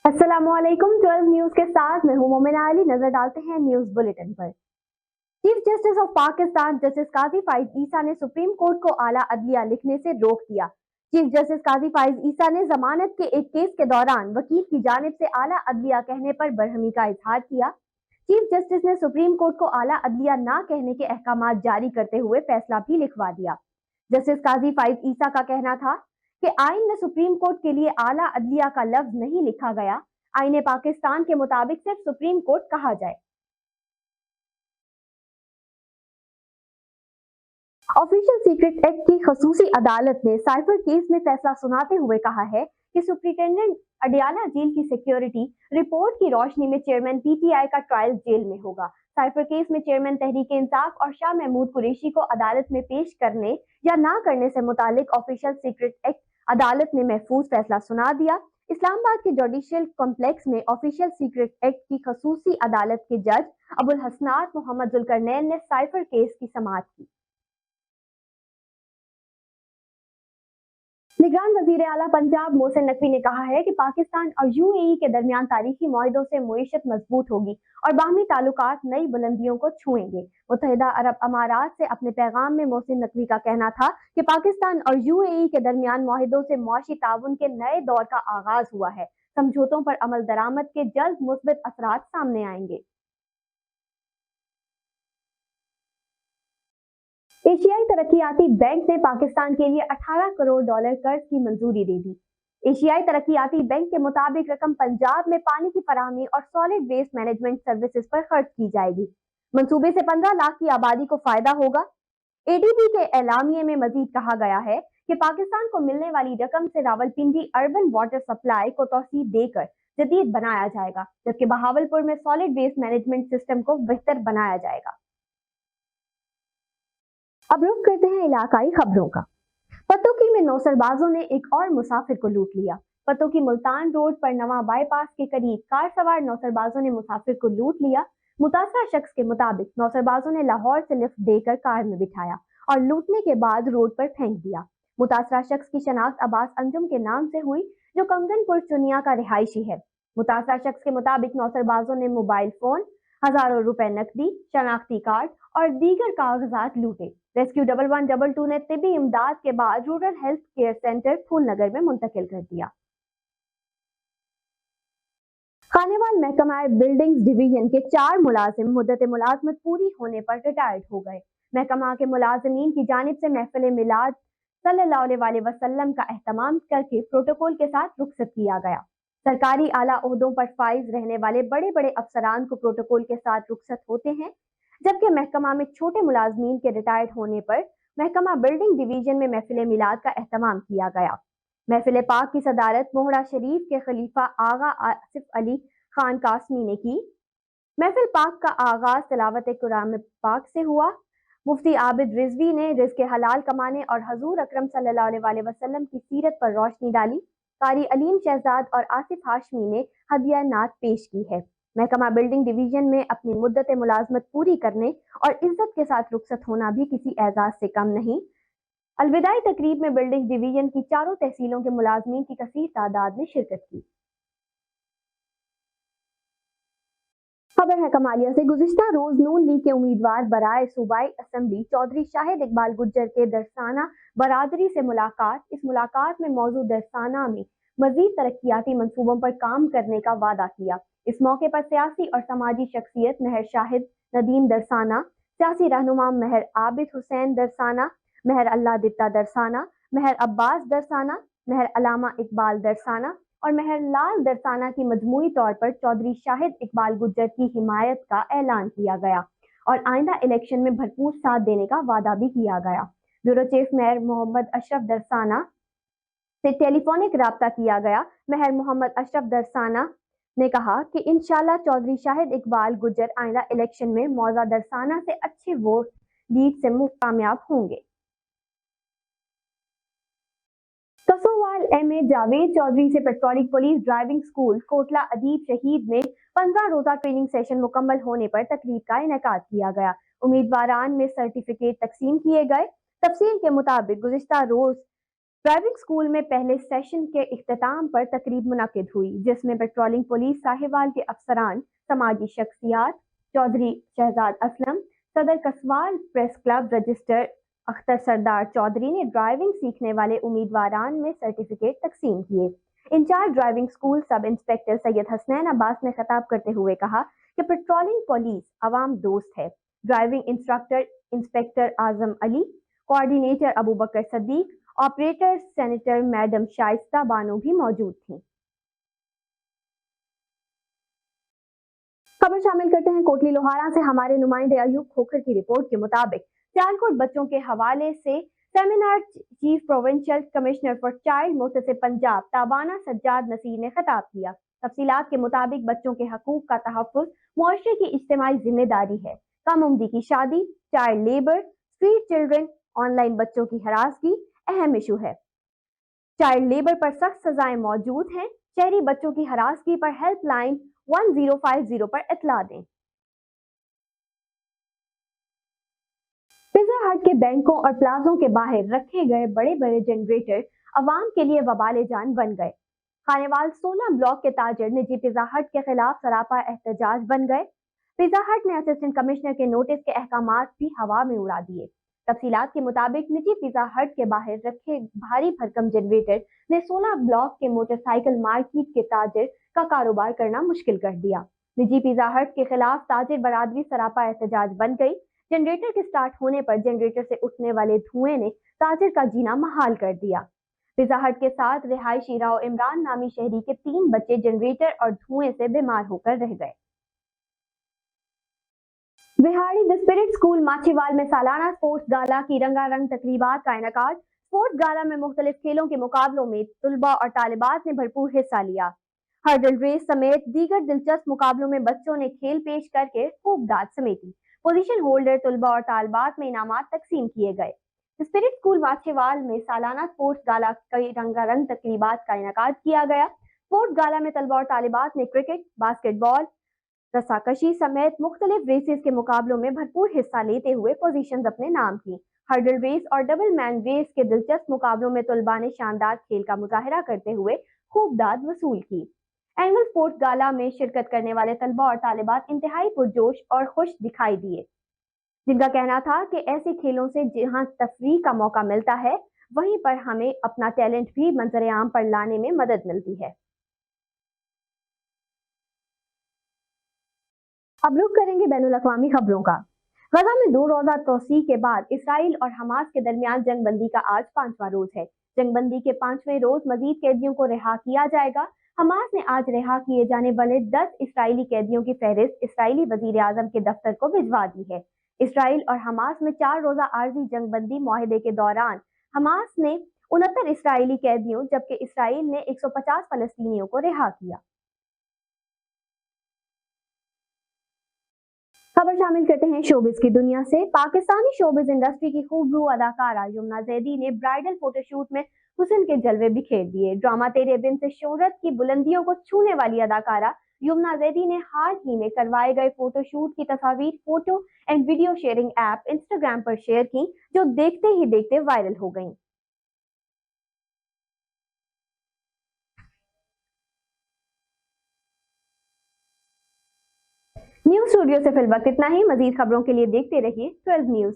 अस्सलामुअलैकुम 12 न्यूज के साथ मैं हूं मोमिना अली। नजर डालते हैं न्यूज बुलेटिन पर। Chief justice of Pakistan justice Qazi Faez Isa ने सुप्रीम कोर्ट को आला अदलिया लिखने से रोक दिया। चीफ जस्टिस काजी फाइज ईसा ने जमानत के एक केस के दौरान वकील की जानिब से आला अदलिया कहने पर बरहमी का इजहार किया। चीफ जस्टिस ने सुप्रीम कोर्ट को आला अदलिया ना कहने के अहकामात जारी करते हुए फैसला भी लिखवा दिया। जस्टिस काजी फाइज ईसा का कहना था कि आइन में सुप्रीम कोर्ट के लिए आला अदलिया का लफ्ज नहीं लिखा गया। आईने पाकिस्तान के मुताबिक सिर्फ सुप्रीम कोर्ट कहा जाए। ऑफिशियल सीक्रेट एक्ट की खसूसी अदालत ने साइफर केस में फैसला सुनाते हुए कहा है कि सुप्रिंटेंडेंट अडियाला जेल की सिक्योरिटी रिपोर्ट की रोशनी में चेयरमैन पीटीआई का ट्रायल जेल में होगा। साइफर केस में चेयरमैन तहरीक इंसाफ और शाह महमूद कुरैशी को अदालत में पेश करने या ना करने से मुतालिक ऑफिशियल सीक्रेट एक्ट अदालत ने महफूज फैसला सुना दिया। इस्लामाबाद के जुडिशियल कॉम्प्लेक्स में ऑफिशियल सीक्रेट एक्ट की खसूसी अदालत के जज अबुल हसनात मोहम्मद जुल्करनैन ने साइफर केस की समाअत की। निगरान वजीर आला पंजाब मोहसिन नकवी ने कहा है कि पाकिस्तान और यूएई के दरमियान तारीखी मुआहदों से मुईशत मजबूत होगी और बाहमी ताल्लुकात नई बुलंदियों को छुएंगे। मुत्तहिदा अरब अमारात से अपने पैगाम में मोहसिन नकवी का कहना था कि पाकिस्तान और यूएई के दरमियान मुआहदों से मुआशी ताउन के नए दौर का आगाज हुआ है। समझौतों पर अमल दरामद के जल्द मुस्बित असरात सामने आएंगे। एशियाई तरक्कियाती बैंक ने पाकिस्तान के लिए 18 करोड़ डॉलर कर्ज की मंजूरी दे दी। एशियाई तरक्कियाती बैंक के मुताबिक रकम पंजाब में पानी की फराहमी और सॉलिड वेस्ट मैनेजमेंट सर्विसेज पर खर्च की जाएगी। मंसूबे से 15 लाख की आबादी को फायदा होगा। एडीबी के एलामिये में मजीद कहा गया है कि पाकिस्तान को मिलने वाली रकम से रावलपिंडी अर्बन वाटर सप्लाई को तौसीह देकर जदीद बनाया जाएगा, जबकि बहावलपुर में सॉलिड वेस्ट मैनेजमेंट सिस्टम को बेहतर बनाया जाएगा। अब रुख करते हैं इलाकाई खबरों का। पतोकी में नौसरबाजों ने एक और मुसाफिर को लूट लिया। पतोकी मुल्तान रोड पर नवा बाईपास के करीब कार सवार नौसरबाजों ने मुसाफिर को लूट लिया। मुतासरा शख्स के मुताबिक नौसरबाजों ने लाहौर से लिफ्ट देकर कार में बिठाया और लूटने के बाद रोड पर फेंक दिया। मुतासरा शख्स की शनाख्त अब्बास अंजुम के नाम से हुई, जो कंगनपुर चुनिया का रिहायशी है। मुतासरा शख्स के मुताबिक नौसरबाजों ने मोबाइल फोन, हजारों रुपए नकदी, शनाख्ती कार्ड और दीगर कागजात लूटे। रेस्क्यू 1112 ने तिबी इमदाद के बाद rural health care centre Phoolnagar में मुंतकिल कर दिया। खानेवाल महकमा बिल्डिंग्स डिवीजन के 4 मुलाजिम मुद्दत मुलाजमत पूरी होने पर रिटायर्ड हो गए। महकमा के मुलाजिमीन की जानिब से महफिल मिलाद सल्लल्लाहु अलैहि वसल्लम का एहतमाम करके प्रोटोकॉल के साथ रुखसत किया गया। सरकारी आला ओहदों पर फाइज रहने वाले बड़े बड़े अफसरान को प्रोटोकॉल के साथ रुखसत होते हैं, जबकि महकमा में छोटे मुलाजमीन के रिटायर्ड होने पर महकमा बिल्डिंग डिवीजन में महफिल मिलाद का एहतमाम किया गया। महफिल पाक की सदारत मोहरा शरीफ के खलीफा आगा आसिफ अली खान कासमी ने की। महफिल पाक का आगाज तिलावत कुरान पाक से हुआ। मुफ्ती आबिद रिजवी ने रिज़्क़ हलाल कमाने और हजूर अकरम सल्लल्लाहु अलैहि वसल्लम की सीरत पर रोशनी डाली। कारी अलीम शहजाद और आसिफ हाशमी ने हदिया नात पेश की है। महकमा बिल्डिंग डिवीजन में अपनी मुद्दत मुलाजमत पूरी करने और इज्जत के साथ रुखसत होना भी किसी एजाज से कम नहीं। अलविदाई तकरीब में बिल्डिंग डिवीजन की 4 तहसीलों के मुलाजमीन की कसीर तादाद ने शिरकत की। खबर है कमालिया से। गुज़िश्ता रोज नून लीग के उम्मीदवार बराए सूबाई असेंबली चौधरी शाहिद इकबाल गुज्जर के दरसाना बरादरी से मुलाकात। इस मुलाकात में मौजूद दरसाना में मजीद तरक्याती मंसूबों पर काम करने का वादा किया। इस मौके पर सियासी और समाजी शख्सियत महर शाहिद नदीम दरसाना, सियासी रहनुमा महर आबिद हुसैन दरसाना, महर अल्लाह दित्ता दरसाना, महर अब्बास दरसाना, महर अलामा इकबाल दरसाना और महर लाल दरसाना की मजमूई तौर पर चौधरी शाहिद इकबाल गुज्जर की हिमायत का ऐलान किया गया और आइंदा इलेक्शन में भरपूर साथ देने का वादा भी किया गया। ब्यूरो चीफ मेयर मोहम्मद अशरफ दरसाना से टेलीफोनिक राब्ता किया गया। मेयर मोहम्मद अशरफ दरसाना ने कहा कि इंशाल्लाह चौधरी शाहिद इकबाल गुज्जर आइंदा इलेक्शन में मौजा दरसाना से अच्छे वोट लीड से कामयाब होंगे। कसोवाल एमए जावेद चौधरी से patrolling police driving school Kotla Adeeb Shaheed में 15 रोजा ट्रेनिंग सेशन मुकम्मल होने पर तकरीब का इनेकाद किया गया। उम्मीदवारान में सर्टिफिकेट तकसीम किए गए। तफसील के मुताबिक गुज़िश्ता रोज ड्राइविंग स्कूल में पहले सेशन के इख्तिताम पर तकरीब मुनक्किद हुई, जिसमें पेट्रोलिंग पुलिस साहिवाल के अफसरान, समाजी शख्सियात, चौधरी शहजाद असलम, सदर Kaswal press club register Akhtar Sardar Chaudhry ने ड्राइविंग सीखने वाले उम्मीदवारान में सर्टिफिकेट तकसीम किए। In charge driving school sub inspector Syed Hasnain Abbas ने खिताब करते हुए कहा कि पेट्रोलिंग पुलिस अवाम दोस्त है। Driving instructor inspector Azam Ali, coordinator Abu Bakar Siddique, operator senator madam Shaista Bano भी मौजूद थी। खबर शामिल करते हैं कोटली लोहारा से। हमारे नुमाइंदे अयूब खोखर की रिपोर्ट के मुताबिक सियालकोट बच्चों के हवाले से seminar chief provincial commissioner for child मुतसिब पंजाब ताबाना सज्जाद नसीर ने खिताब किया। तफसीलात के मुताबिक बच्चों के हकूक का तहफ़्फ़ुज़ मुआशरे की इज्तिमाई जिम्मेदारी है। कम उम्री की शादी, child labour, street children, online बच्चों की हरासगी अहम इशू है। चाइल्ड लेबर पर सख्त सजाएं मौजूद हैं। शहरी बच्चों की हरासगी पर हेल्पलाइन 1050 पर इत्तला दें। पिज़्ज़ा हट के बैंकों और प्लाजों के बाहर रखे गए बड़े बड़े जनरेटर अवाम के लिए वबाल जान बन गए। खानेवाल 16 ब्लॉक के ताजर निजी पिज़्ज़ा हट के खिलाफ सरापा एहतजाज बन गए। पिज़्ज़ा हट ने असिस्टेंट कमिश्नर के नोटिस के अहकामात भी हवा में उड़ा दिए। तफसीलात के मुताबिक निजी पिज़्ज़ा हट के बाहर रखे भारी भरकम जनरेटर ने 16 ब्लॉक के मोटरसाइकिल मार्केट के ताजर का कारोबार करना मुश्किल कर दिया। निजी पिज़्ज़ा हट के खिलाफ ताजिर बरादरी सरापा एहतजाज बन गई। जनरेटर के स्टार्ट होने पर जनरेटर से उठने वाले धुएं ने ताजिर का जीना महाल कर दिया। पिज़्ज़ा हट के साथ रिहायशी राव इमरान नामी शहरी के 3 बच्चे जनरेटर और धुएं से बीमार होकर रह गए। बिहाड़ी द स्पिरिट स्कूल माछीवाल में सालाना स्पोर्ट्स गाला की रंगारंग तकरीबात का इनेकाद। स्पोर्ट्स गाला में मुख्तलिफ खेलों के मुकाबलों में तुलबा और तालिबात ने भरपूर हिस्सा लिया। हर्डल रेस समेत दीगर दिलचस्प मुकाबलों में बच्चों ने खेल पेश करके खूब दाद समेटी। पोजीशन होल्डर तुलबा और तालिबात में इनामात तकसीम किए गए। स्पिरिट स्कूल माछीवाल में सालाना स्पोर्ट्स गाला कई रंगारंग तकरीबात का इनेकाद किया गया। स्पोर्ट्स गाला में तलबा और तालिबात ने क्रिकेट, बास्केटबॉल, रस्साकशी समेत मुख्तलिफ रेसेस के मुकाबलों में भरपूर हिस्सा लेते हुए पोजीशंस अपने नाम की। हर्डल रेस और डबल मैन रेस के दिलचस्प मुकाबलों में तुलबा ने शानदार खेल का मुजाहरा करते हुए खूब दाद वसूल की। एनुअल स्पोर्ट्स गाला में शिरकत करने वाले तलबा और तालिबात इंतहाई पुरजोश और खुश दिखाई दिए, जिनका कहना था कि ऐसे खेलों से जहां तफरीह का मौका मिलता है, वहीं पर हमें अपना टैलेंट भी मंजर आम पर लाने में मदद मिलती है। अब रुख करेंगे बैनुल अक़वामी खबरों का। गजा में 2 रोजा तोसी के बाद इसराइल और हमास के दरमियान जंगबंदी का आज 5वां रोज है। जंगबंदी के 5वें रोज मजीद कैदियों को रिहा किया जाएगा। हमास ने आज रिहा किए जाने वाले 10 इसराइली कैदियों की फहरिस्त इसराइली वजीर आजम के दफ्तर को भिजवा दी है। इसराइल और हमास में 4 रोजा आर्जी जंगबंदी माहिदे के दौरान हमास ने 69 इसराइली कैदियों जबकि इसराइल ने 150 फलस्तीनियों को रिहा किया। खबर शामिल करते हैं शोबिज की दुनिया से। पाकिस्तानी शोबिज इंडस्ट्री की खूबरू अदाकारा यमुना जैदी ने ब्राइडल फोटोशूट में हुस्न के जलवे बिखेर दिए। ड्रामा तेरे बिन से शोहरत की बुलंदियों को छूने वाली अदाकारा यमुना जैदी ने हाल ही में करवाए गए फोटोशूट की तस्वीर photo and video sharing app Instagram पर शेयर की, जो देखते ही देखते वायरल हो गई। न्यूज स्टूडियो से फिल वक्त इतना ही। मजीद खबरों के लिए देखते रहिए 12 न्यूज।